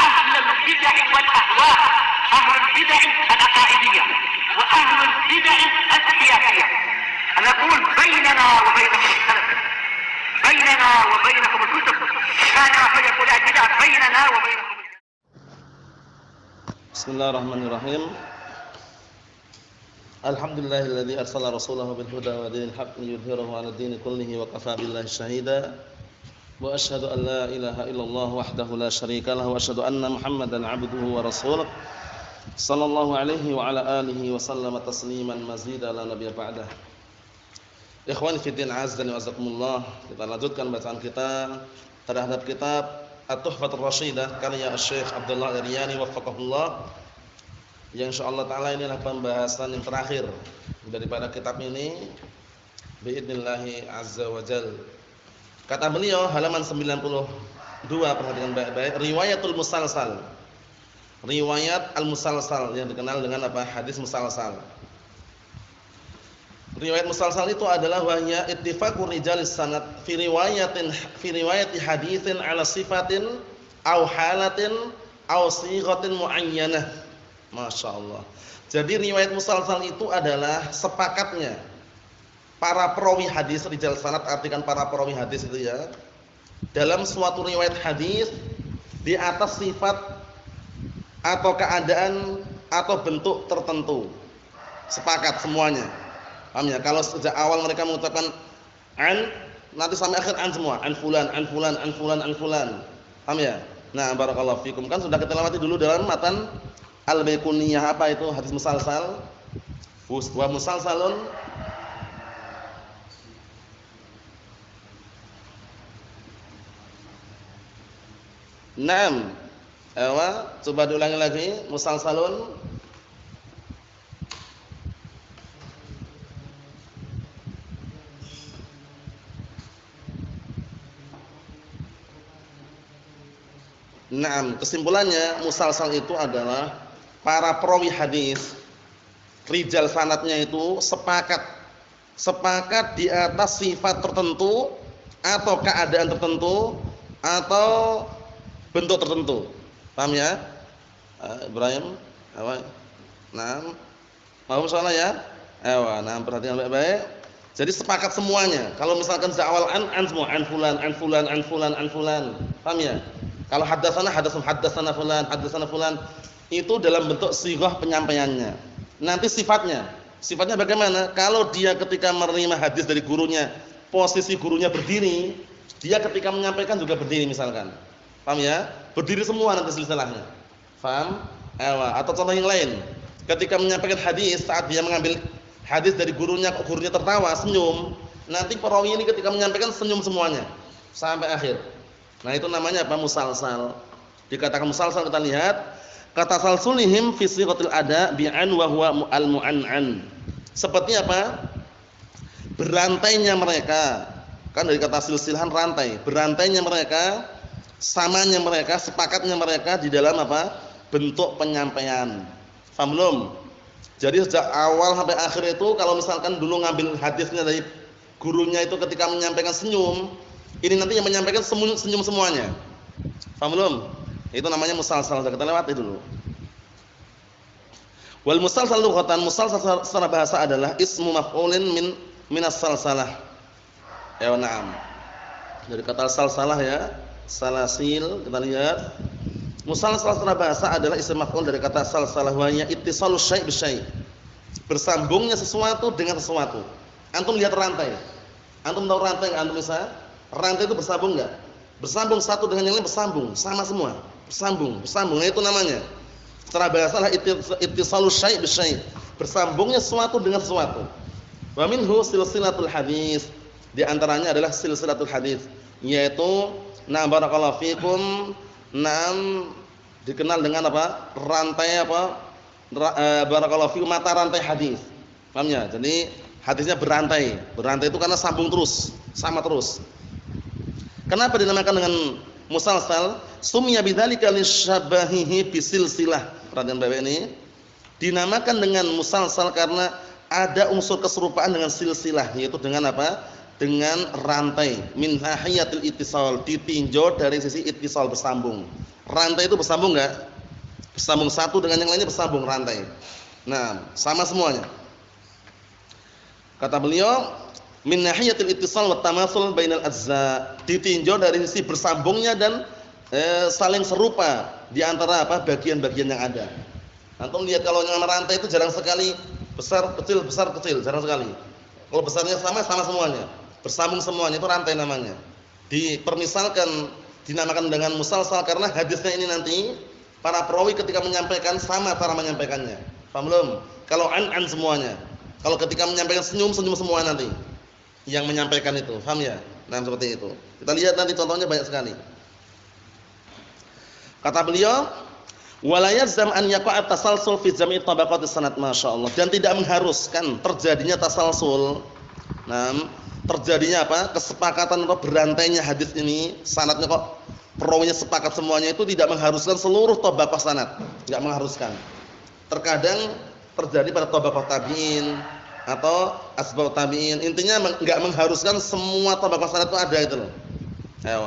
أهل البدع والأهواء، أهل البدع العقائدية وأهل البدع السياسية. أنا أقول بيننا وبينكم السلف، بيننا وبينكم الكتب، كان فيقول البدع بيننا وبينكم. Bismillahirrahmanirrahim. Alhamdulillahilladzi arsala rasulahu bil huda wa dinil haqq liyudhhirahu 'alad dini kullihi wa kafaa billahi shahida. Wa asyhadu an la ilaha illallah wahdahu la syarika lahu wa asyhadu anna Muhammadan 'abduhu wa rasuluh. Sallallahu alaihi wa ala alihi wa sallama tasliman mazida la nabiyya ba'dah. Ikhwani fi din, azza wa jazakumullah. Kita lanjutkan bacaan kita terhadap kitab At-Tuhfatur Rashidah karya Syekh Abdullah Ar-Riyani waffaqahullah, yang insyaallah taala ini adalah pembahasan yang terakhir daripada kitab ini biidznillah azza wa jalla. Kata beliau halaman 92, perhatikan baik-baik, riwayatul musalsal. Riwayat al-musalsal yang dikenal dengan apa? Hadis musalsal. Riwayat musalsal itu adalah wahya ittifaqur rijalis sanad fi riwayati haditsin ala sifatin aw halatin aw sighatin muayyanah. Masyaallah. Jadi riwayat musalsal itu adalah sepakatnya para perawi hadis, rijal sanad artikan para perawi hadis itu ya, dalam suatu riwayat hadis di atas sifat atau keadaan atau bentuk tertentu. Sepakat semuanya. Paham ya? Kalau sejak awal mereka mengucapkan an, nanti sampai akhir an semua, an fulan, an fulan, an fulan, an fulan. Paham ya? Nah, barakallahu fikum. Kan sudah kita lewati dulu dalam matan Al-Baiquniyah apa itu hadis musalsal? Wa musalsalun Naam. Coba diulangi lagi, musalsalun. Naam, kesimpulannya musalsal itu adalah para perawi hadis, rijal sanadnya itu sepakat di atas sifat tertentu atau keadaan tertentu atau bentuk tertentu. Paham ya? Ibrahim, apa? Naam. Paham soalnya ya? Nah, perhatikan baik-baik. Jadi sepakat semuanya. Kalau misalkan sejak awal an semua, an fulan, an fulan, an fulan, an fulan. Paham ya? Kalau haddatsana fulan, itu dalam bentuk sighah penyampaiannya. Nanti sifatnya bagaimana? Kalau dia ketika menerima hadis dari gurunya, posisi gurunya berdiri, dia ketika menyampaikan juga berdiri misalkan. Paham ya? Berdiri semua nanti silsilahnya. Paham? Atau contoh yang lain, ketika menyampaikan hadis, saat dia mengambil hadis dari gurunya, gurunya tertawa, senyum, nanti perawi ini ketika menyampaikan senyum semuanya sampai akhir. Nah, itu namanya apa? Musalsal. Dikatakan musalsal, kita lihat kata salsulihim fi sighatil ada bi'an wa huwa al-mu'an'an. Seperti apa? Berantainya mereka. Kan dari kata silsilahan rantai. Berantainya mereka, samanya mereka, sepakatnya mereka di dalam apa? Bentuk penyampaian. Paham belum? Jadi sejak awal sampai akhir itu kalau misalkan dulu ngambil hadisnya dari gurunya itu ketika menyampaikan senyum, ini nanti yang menyampaikan senyum semuanya. Paham belum? Itu namanya musalsal, sudah kita lewati dulu. Wal musalsal lughatan, musalsal secara bahasa adalah ismu maf'ulin minas salsalah. Ya na'am. Dari kata salsalah ya, salasil, kita lihat. Musalsal secara bahasa adalah ismu maf'ul dari kata salsalah, wa hiya ittisalu syai' bi syai'. Bersambungnya sesuatu dengan sesuatu. Antum lihat rantai. Antum tahu rantai enggak antum bisa? Rantai itu bersambung enggak? Bersambung satu dengan yang lain, bersambung, sama semua. Bersambung. Nah, itu namanya. Secara bahasa adalah ittisalu syai' bi syai'. Bersambungnya sesuatu dengan sesuatu. Wa minhu silsilatul hadis. Di antaranya adalah silsilatul hadis, yaitu barakallahu fikum, dikenal dengan apa? Rantai apa? Barakallahu fikum, mata rantai hadis. Paham ya? Jadi hadisnya berantai. Berantai itu karena sambung terus, sama terus. Kenapa dinamakan dengan musalsal? Sumya bidzalika lisyabahihi bisilsilah. Perhatian baik ini. Dinamakan dengan musalsal karena ada unsur keserupaan dengan silsilah, yaitu dengan apa? dengan rantai min nahiyatil ittisal, ditinjau dari sisi ittisal, bersambung. Rantai itu bersambung enggak? Bersambung, satu dengan yang lainnya bersambung rantai. Nah, sama semuanya. Kata beliau, min nahiyatil ittisal wa tamatsul bainal ajza, ditinjau dari sisi bersambungnya dan saling serupa di antara apa? Bagian-bagian yang ada. Antum lihat kalau yang rantai itu jarang sekali besar kecil, jarang sekali. Kalau besarnya sama semuanya. Bersambung semuanya, itu rantai namanya. Dipermisalkan, dinamakan dengan musalsal karena hadisnya ini nanti para perawi ketika menyampaikan sama cara menyampaikannya. Paham belum? Kalau an semuanya. Kalau ketika menyampaikan senyum semua nanti yang menyampaikan itu. Paham ya? Nah, seperti itu. Kita lihat nanti contohnya banyak sekali. Kata beliau, wala yalzam an yaqa'a tasalsul fi jam'i tabaqatis sanad, masyaallah, dan tidak mengharuskan terjadinya tasalsul. Nah, terjadinya apa? Kesepakatan atau berantainya hadis ini, sanadnya kok perawinya sepakat semuanya, itu tidak mengharuskan seluruh tabaqah sanad, enggak mengharuskan. Terkadang terjadi pada tabaqah tabi'in atau asbab tabi'in. Intinya enggak mengharuskan semua tabaqah sanad itu ada itu loh. Ayo.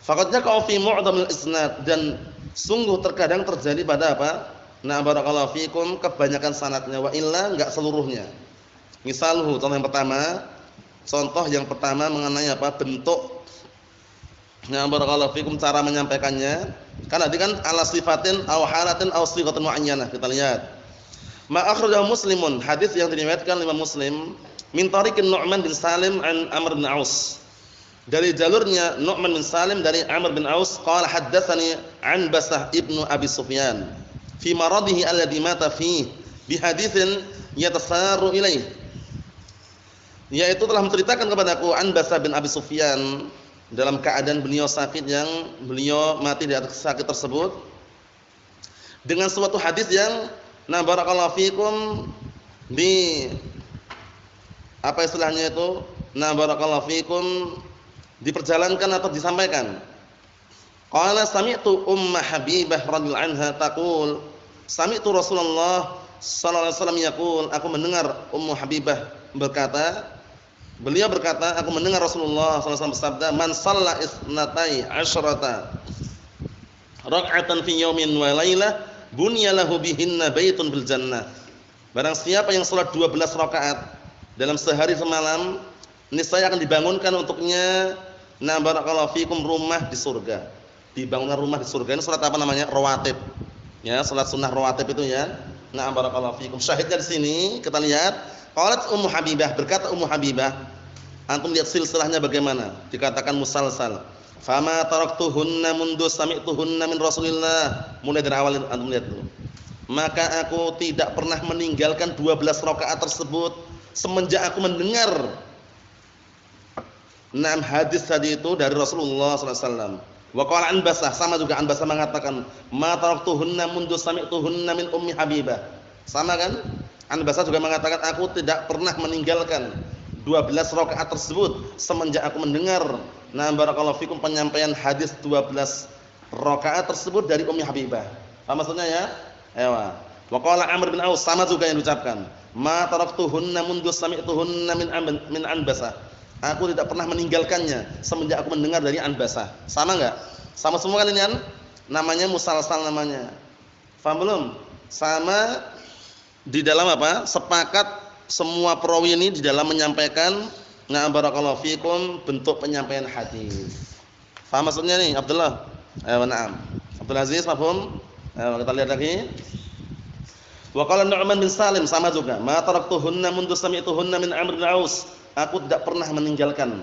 Faqadnya kau fi mu'dhamil isnad, dan sungguh terkadang terjadi pada apa? Nah, barakallahu fikum, kebanyakan sanadnya, wa illa enggak seluruhnya. Misalnya contoh yang pertama mengenai apa? Bentuk. Nah, barakallahu fikum, cara menyampaikannya. Kan tadi kan ala sifatin aw halatin aw sighatin muayyanah. Kita lihat. Ma akhrajahu Muslimun, hadis yang diriwayatkan Imam Muslim, min tariqin Nu'man bin Salim an Amr bin Aus. Dari jalurnya Nu'man bin Salim dari Amr bin Aus, qala haddatsani an Basah ibnu Abi Sufyan fi maradihi alladhi mata fihi bi haditsin yatasaru ilaih. Yaitu telah menceritakan kepadaku an Basah bin Abi Sufyan dalam keadaan beliau sakit, yang beliau mati di atas sakit tersebut, dengan suatu hadis yang na barakallahu fikum di apa istilahnya itu, na barakallahu fikum, diperjalankan atau disampaikan. Qala sami'tu Ummu Habibah radhiyallahu anha taqul, sami'tu Rasulullah sallallahu alaihi wasallam yaqul, aku mendengar Ummu Habibah berkata, beliau berkata, aku mendengar Rasulullah sallallahu alaihi wasallam bersabda, man shalla isnatai asyrata rak'atan fi yaumin wa lailah bunya lahu bihinna baitun fil jannah. Barang siapa yang salat 12 rakaat dalam sehari semalam, niscaya akan dibangunkan untuknya, na barakallahu fikum, rumah di surga. Dibangunkan rumah di surga. Ini salat apa namanya? Rawatib. Ya, salat sunnah rawatib itu ya. Na barakallahu fikum. Syahidnya di sini kita lihat, qalat Ummu Habibah, berkata Ummu Habibah, antum lihat silsilahnya bagaimana? Dikatakan musalsal. Fama taraktuhunna mundu sami'tuhunna min Rasulillah. Mulai dari awal antum lihat dulu. Maka aku tidak pernah meninggalkan 12 rakaat tersebut semenjak aku mendengar hadis tadi itu dari Rasulullah sallallahu alaihi wasallam. Wa qala an Basah, sama juga an Basah mengatakan, ma taraktuhunna mundu sami'tuhunna min Ummi Habibah. Sama kan? An Basah juga mengatakan, aku tidak pernah meninggalkan 12 rakaat tersebut semenjak aku mendengar, nah barakallahu fikum, penyampaian hadis 12 rakaat tersebut dari Ummi Habibah. Apa maksudnya ya? Ayo. Wa qala Amr bin Aus, sama juga yang diucapkan, ma taraktuhunna mundu sami'tuhunna min an Basah. Aku tidak pernah meninggalkannya semenjak aku mendengar dari an Basah. Sama enggak? Sama semua kan ini kan? Namanya musalsal namanya. Paham belum? Sama di dalam apa? Sepakat semua perawi ini di dalam menyampaikan, na barakallahu fikum, bentuk penyampaian hadis. Paham maksudnya nih, Abdullah? Ayo, na'am. Abdul Aziz, paham? Ayo, kita lihat lagi. Wa qala Nu'man bin Salim, sama juga, ma taraktuhunna mundu sami'tuhunna min Amr bin Aus. Aku tidak pernah meninggalkan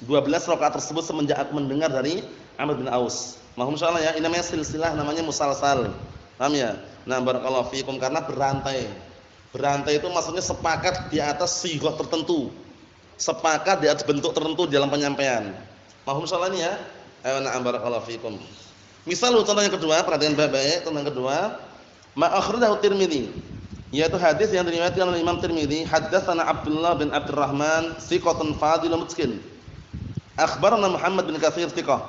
12 rakaat tersebut semenjak aku mendengar dari Amr bin Aus. Mohon insyaallah ya, ini namanya silsilah, namanya musalsal. Paham ya? Nah, barakallahu fikum, karena berantai. Berantai itu maksudnya sepakat di atas sighah tertentu. Sepakat di atas bentuk tertentu dalam penyampaian. Mohon insyaallah ini ya. Ayo, na'am, barakallahu fikum. Misal contoh yang kedua, perhatikan baik-baik, contoh yang kedua, ma akhrajahu Tirmidzi, yaitu hadis yang diriwayatkan oleh Imam Tirmidzi, haddatsana Abdullah bin Abdurrahman thiqatun fadilun mutqin, akhbarana Muhammad bin Katsir thiqah,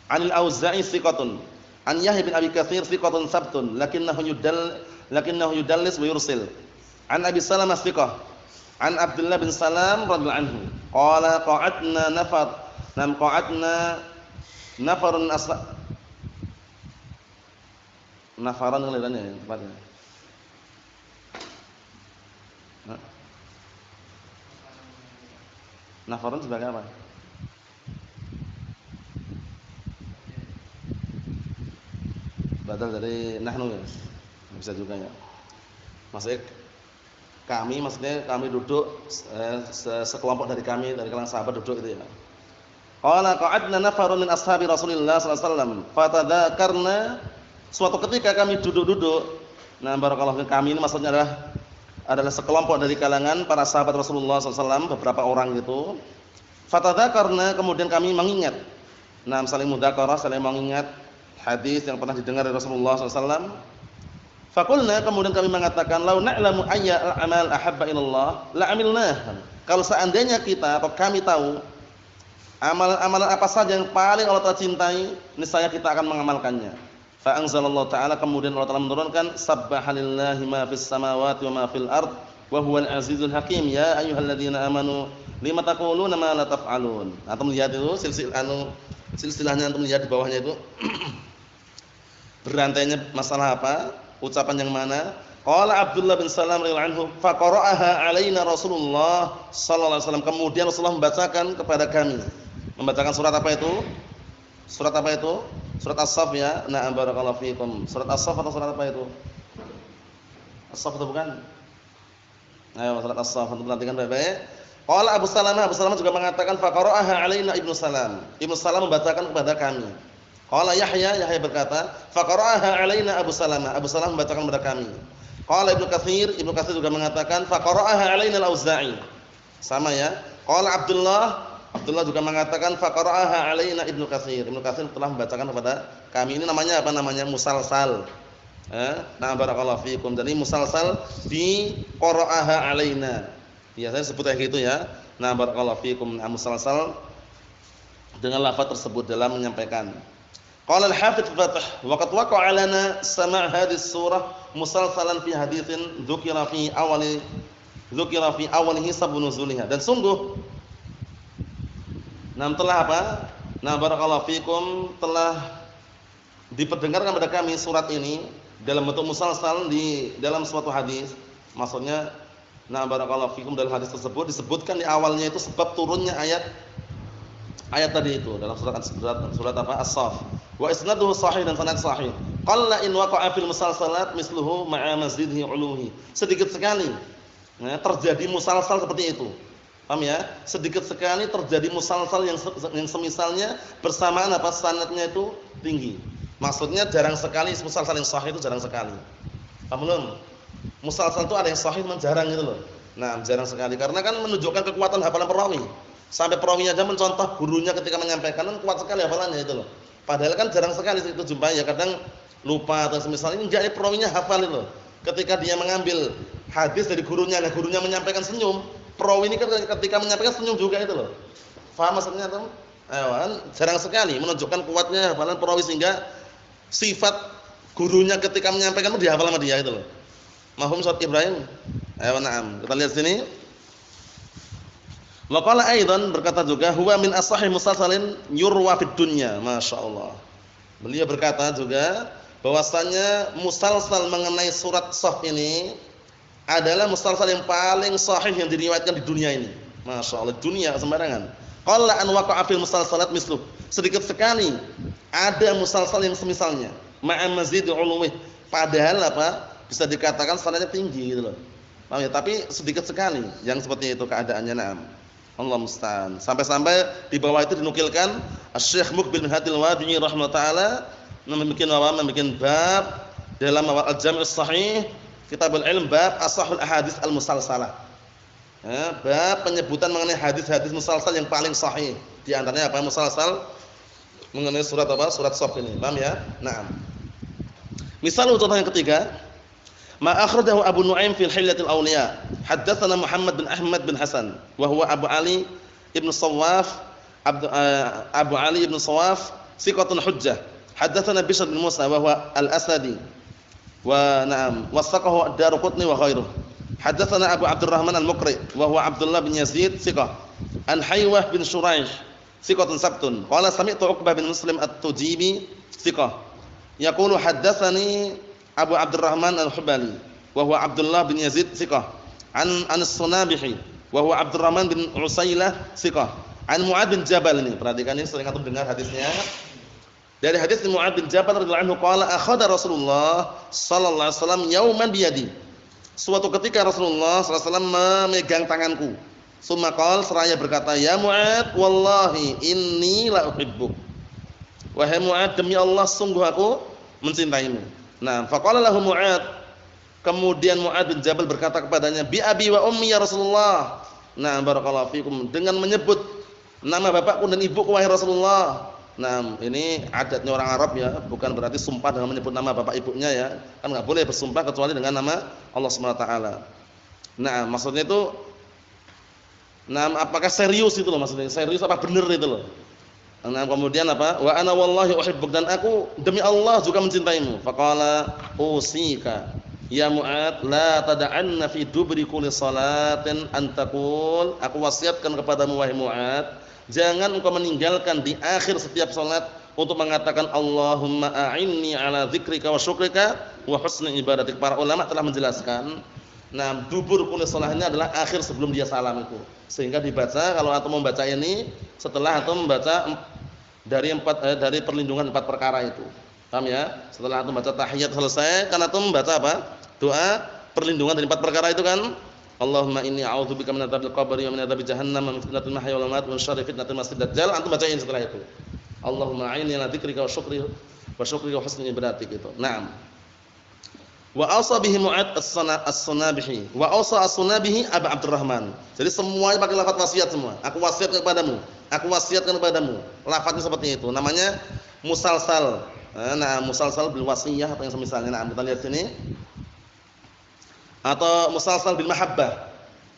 anil Auza'i thiqatun, an Yahya bin Abi Katsir thiqatun sabtun lakinnahu yudallis wa yursil, an Abi Salamah thiqah, An Abdullah bin Salam radhiyallahu anhu. Qala qa'adna nafarun nafaran kelihatannya ya tempatnya. Nafaran sebagai apa? Badal dari nahnu ya. Bisa juga ya. Maksudnya kami duduk sekelompok dari kami dari kalangan sahabat duduk itu ya. Qala qa'adna nafarun min ashabi Rasulillah sallallahu alaihi wasallam fatadzakarna, suatu ketika kami duduk-duduk. Nah, barakallahu fikum, kami ini maksudnya adalah sekelompok dari kalangan para sahabat Rasulullah sallallahu alaihi wasallam, beberapa orang gitu. Fatadzakarna, kemudian kami mengingat. Nah, saling mudzakarah, saling mengingat hadis yang pernah didengar dari Rasulullah sallallahu alaihi wasallam. Faqulna, kemudian kami mengatakan, "Lau na'lamu ayya al-amal ahabba ilallah la amilnah." Kalau seandainya kita atau kami tahu amalan-amalan apa saja yang paling Allah Ta'ala cintai, niscaya kita akan mengamalkannya. Fa anzalallahu ta'ala, kemudian Allah Ta'ala menurunkan, "Sabbahalillahi ma fis samawati wa ma fil ard wa huwal azizul hakim, ya ayyuhalladzina amanu lima taquluna ma la taf'alun." Antum lihat itu silsilahnya, antum lihat di bawahnya itu. Berantainya masalah apa? Ucapan yang mana? Qala Abdullah bin Salam radhiyallahu anhu, fa qara'aha alaina Rasulullah sallallahu alaihi wasallam. Kemudian Rasulullah membacakan kepada kami. Membacakan surat apa itu? Surat apa itu? Surat As-Saff ya. Na'am, barakallahu fiikum. Surat As-Saff atau surat apa itu? As-Saff itu bukan? Ayo, surat As-Saff, antum perhatikan baik-baik. Qala Abu Salamah juga mengatakan fa qara'aha alaina Ibnu Salam. Ibnu Salam membacakan kepada kami. Qala Yahya berkata, fa qara'aha alaina Abu Salamah. Abu Salamah membacakan kepada kami. Qala Ibnu Katsir juga mengatakan fa qara'aha alaina Al-Auza'i. Sama ya. Qala Abdullah juga mengatakan fa qara'aha alaina Ibnu Katsir. Ibnu Katsir telah membacakan kepada kami. Ini namanya apa? Namanya musalsal. Nah, barakallahu fiikum. Jadi musalsal bi qara'aha alaina. Biasanya sebut kayak gitu ya. Nah, barakallahu fiikum. Musalsal dengan lafaz tersebut dalam menyampaikan. Qala al-Hafidz Fath, wa qad waqa'a lana sama' hadhihi surah musalsalan fi haditsin dzukira fi awalihi sab'un nuzuliha. Dan sungguh telah apa? Nah, barakallahu fikum, telah diperdengarkan kepada kami surat ini dalam bentuk musalsal di dalam suatu hadis. Maksudnya, nah, barakallahu fikum, dalam hadis tersebut disebutkan di awalnya itu sebab turunnya ayat tadi itu dalam surat apa? As-Saff. Wa isnaduhu sahih, dan sanad sahih. Qalla in waqa'a fil musalsalat misluhu ma'a mazidhi uluhi. Sedikit sekali terjadi musalsal seperti itu. Paham ya? Sedikit sekali terjadi musalsal yang semisalnya bersamaan apa? Sanadnya itu tinggi. Maksudnya jarang sekali musalsal yang sahih itu, jarang sekali. Paham belum? Musalsal itu ada yang sahih memang jarang gitu loh. Nah, jarang sekali karena kan menunjukkan kekuatan hafalan perawi. Sampai perawinya aja mencontoh gurunya ketika menyampaikan, kan kuat sekali hafalannya itu loh. Padahal kan jarang sekali itu jumpai ya, kadang lupa atau semisal ini, enggak, perawinya hafal itu loh. Ketika dia mengambil hadis dari gurunya, nah gurunya menyampaikan senyum, perawi ini kan ketika menyampaikan senyum juga itu loh. Paham maksudnya tuh? Jarang sekali menunjukkan kuatnya hafalan perawi sehingga sifat gurunya ketika menyampaikan itu dihafal sama dia itu loh. Mahum Ustaz Ibrahim? Na'am. Kita lihat sini. Wa qala aidan, berkata juga, huwa min as-sahih musalsalin yurwa fid dunya. Masyaallah. Beliau berkata juga bahwasanya musalsal mengenai surat Saff ini adalah musalsal yang paling sahih yang diriwayatkan di dunia ini. Masyaallah, dunia sembarangan. Qalla an waqa'a fil musalsalat misluh. Sedikit sekali ada musalsal yang semisalnya. Ma'a mazid uluwih. Padahal apa? Bisa dikatakan sanadnya tinggi gitu loh. Paham ya? Tapi sedikit sekali yang seperti itu keadaannya. Na'am. Allah musta'an. Sampai-sampai di bawah itu dinukilkan Asy-Syaikh Muqbil bin Hadil Wadi'i rahimahullah taala membikin bab dalam Al-Jami' As-Shahih, Kitabul Ilm, bab Ashahul Ahadits Al-Musalsalah. Bab penyebutan mengenai hadis-hadis musalsal yang paling sahih. Di antaranya apa? Musalsal mengenai surat apa? Surat Saff ini. Paham ya? Naam. Misal contoh yang ketiga, ma akhrajahu Abu Nu'aim fil Hilyatil Awliya. Haddatsana Muhammad bin Ahmad bin Hasan wa huwa Abu Ali ibn Shawwaf, Abu Ali ibn Shawwaf thiqatun hujjah. Haddatsana Bishr bin Musa wa huwa al-Asadi wa na'am wasaqahu ad-Daruqutni wa ghairuh. Haddatsana Abu Abdurrahman Al-Muqri wa huwa Abdullah bin Yazid thiqah. An Haywah bin Shuraish thiqatun sabtun. Qala sami'tu Uqbah bin Muslim At-Tujibi thiqah. Yaqulu haddatsani Abu Abdurrahman Al-Hubali wa huwa Abdullah bin Yazid thiqah. An As-Sunabihi wa huwa Abdurrahman bin Usailah thiqah. An Mu'adz bin Jabal, ini perhatikan, ini sering antum dengar hadisnya. Dari hadis Mu'adz bin Jabal radhiyallahu anhu qala akhadha Rasulullah sallallahu alaihi wasallam yauman biyadi. Suatu ketika Rasulullah sallallahu alaihi wasallam memegang tanganku. Summa qala, seraya berkata, "Ya Mu'adz, wallahi inni la uhibbuk." Wahai Mu'adz, demi Allah sungguh aku mencintaimu. Nah, faqala lahu Mu'adz, kemudian Mu'adz bin Jabal berkata kepadanya, "Bi abi wa ummi ya Rasulullah." Nah, barakallahu fikum, dengan menyebut nama bapakku dan ibuku wahai Rasulullah. Nah, ini adatnya orang Arab ya, bukan berarti sumpah dengan menyebut nama bapak ibunya ya. Kan enggak boleh bersumpah kecuali dengan nama Allah Subhanahu wa taala. Nah, maksudnya itu apakah serius itu loh maksudnya? Serius apa benar itu loh? Nah, kemudian apa? Wa ana wallahi uhibbuk, dan aku demi Allah juga mencintaimu. Faqala usika ya Mu'adz la tad'anna fi dubri kulli salatin an taqul, aku wasiatkan kepadamu wahai Mu'adz, jangan engkau meninggalkan di akhir setiap salat untuk mengatakan Allahumma a'inni ala dzikrika wa syukrika wa husni ibadatik. Para ulama telah menjelaskan, nah dubur kulli salahnya adalah akhir sebelum dia salam itu. Sehingga dibaca, kalau antum membaca ini setelah antum membaca dari perlindungan 4 perkara itu. Paham ya? Setelah antum baca tahiyat selesai, kan antum membaca apa? Doa perlindungan dari 4 perkara itu kan. Allahumma inni a'udzubika min adzabil qabri wa min adzabi jahannam wa min fitnatil mahya wal mamat wa min syarri fitnatil masiihid dajjal. Antum bacain setelah itu. Allahumma a'inni ala dzikrika wa syukrika wa husni ibadatik itu. Naam. Wa awsa bihi Mu'adz as-Sunabihi wa awsa as-Sunabihi Abu Abdurrahman. Jadi semuanya pakai lafaz wasiat semua. Aku wasiatkan kepadamu. Aku wasiatkan kepadamu. Lafaznya seperti itu. Namanya musalsal. Nah, musalsal bil wasiyah atau yang semisalnya. Nah, kita lihat sini. Atau musalsal bil mahabbah.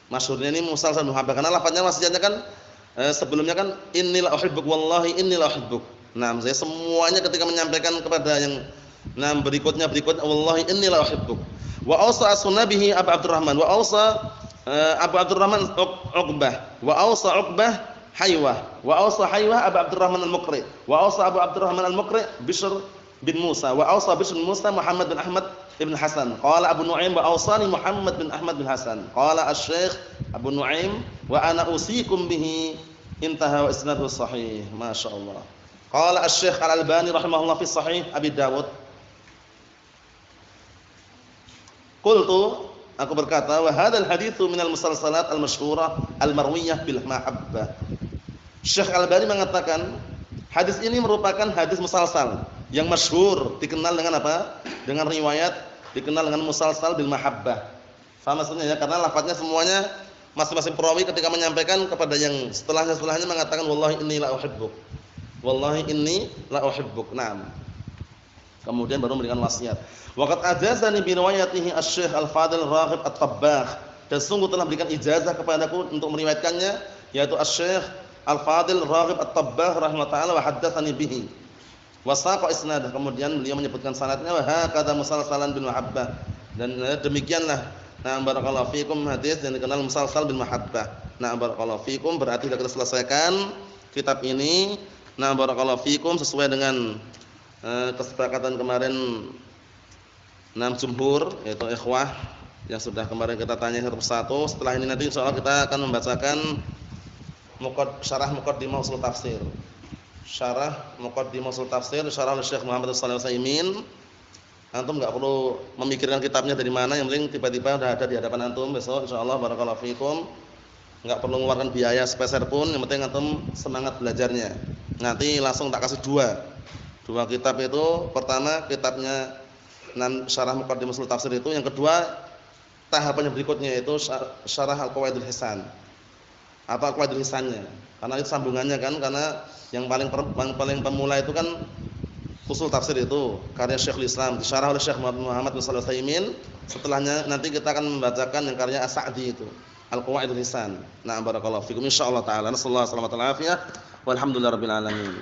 Masyhurnya ini musalsal bil mahabbah karena lafaznya wasiatnya kan sebelumnya kan innila uhibbuk wallahi innila uhibbuk. Nah, saya semuanya ketika menyampaikan kepada yang berikutnya wallahi innila uhibbuk. Wa awsa as-Sunabihi Abu Abdurrahman wa awsa Abu Abdurrahman Uqbah wa awsa Uqbah Haywah wa awsa Haywah Abu Abdurrahman Al-Muqri wa awsa Abu Abdurrahman Al-Muqri Bishr bin Musa wa awsa Bishr bin Musa Muhammad bin Ahmad Ibn Hasan. Qala Abu Nu'aim wa awsani Muhammad bin Ahmad bin Hasan. Qala Asy-Syaikh Abu Nu'aim wa ana usikum bihi, intaha wa isnaduhu sahih. Masyaallah. Qala Asy-Syaikh Al-Albani rahimahullah fi Sahih Abi Dawud. Qultu, aku berkata, wa hadzal haditsu minal musalsalat al-masyhurah al-marwiyah bil mahabbah. Syekh Al-Albani mengatakan, hadis ini merupakan hadis musalsal yang masyhur, dikenal dengan apa? Dengan riwayat dikenal dengan musalsal bil mahabbah. Faham maksudnya ya? Karena lafaznya semuanya masing-masing perawi ketika menyampaikan kepada yang setelahnya mengatakan wallahi inni la uhibbuk. Wallahi inni la uhibbuk. Naam. Kemudian baru memberikan wasiat. Waqad ajazani bi riwayatihi Asy-Syaikh Al-Fadil Raghib At-Tabbakh. Dan sungguh telah memberikan ijazah kepadaku untuk meriwayatkannya, yaitu Asy-Syaikh Al-Fadil Raghib At-Tabbakh rahimahullah taala wa haddatsani bihi. Wasaqa isnadah, kemudian beliau menyebutkan sanadnya wa hakadha musalsalan bil mahabbah, dan demikianlah barakallahu fikum hadis yang dikenal musalsal bil mahabbah. Barakallahu fikum, berarti sudah kita selesaikan kitab ini. Barakallahu fikum sesuai dengan kesepakatan kemarin jumhur, yaitu ikhwah yang sudah kemarin kita tanya satu persatu. Setelah ini nanti insyaallah kita akan membacakan syarah muqaddimah ushul tafsir. Syarah muqaddimah ushul tafsir syarah oleh Syekh Muhammad Shalih Al-Utsaimin. Antum enggak perlu memikirkan kitabnya dari mana, yang penting tiba-tiba sudah ada di hadapan antum besok insyaallah. Barakallahu fikum. Enggak perlu mengeluarkan biaya sepeser pun, yang penting antum semangat belajarnya. Nanti langsung tak kasih dua kitab itu. Pertama kitabnya syarah muqaddimah ushul tafsir itu, yang kedua tahapan yang berikutnya yaitu syarah al-qawaidul hisan atau al-qawaidul hisannya. Karena itu sambungannya kan, karena yang paling pemula itu kan usul tafsir itu karya Syekhul Islam, disyarah oleh Syekh Muhammad bin Shalih Al-Utsaimin. Setelahnya nanti kita akan membacakan yang karya As-Sa'di itu, Al-Qawaidul Hisan. Barakallahu fikum insyaallah taala. Nasallahu alaihi wasallam. Walhamdulillahirabbil alamin.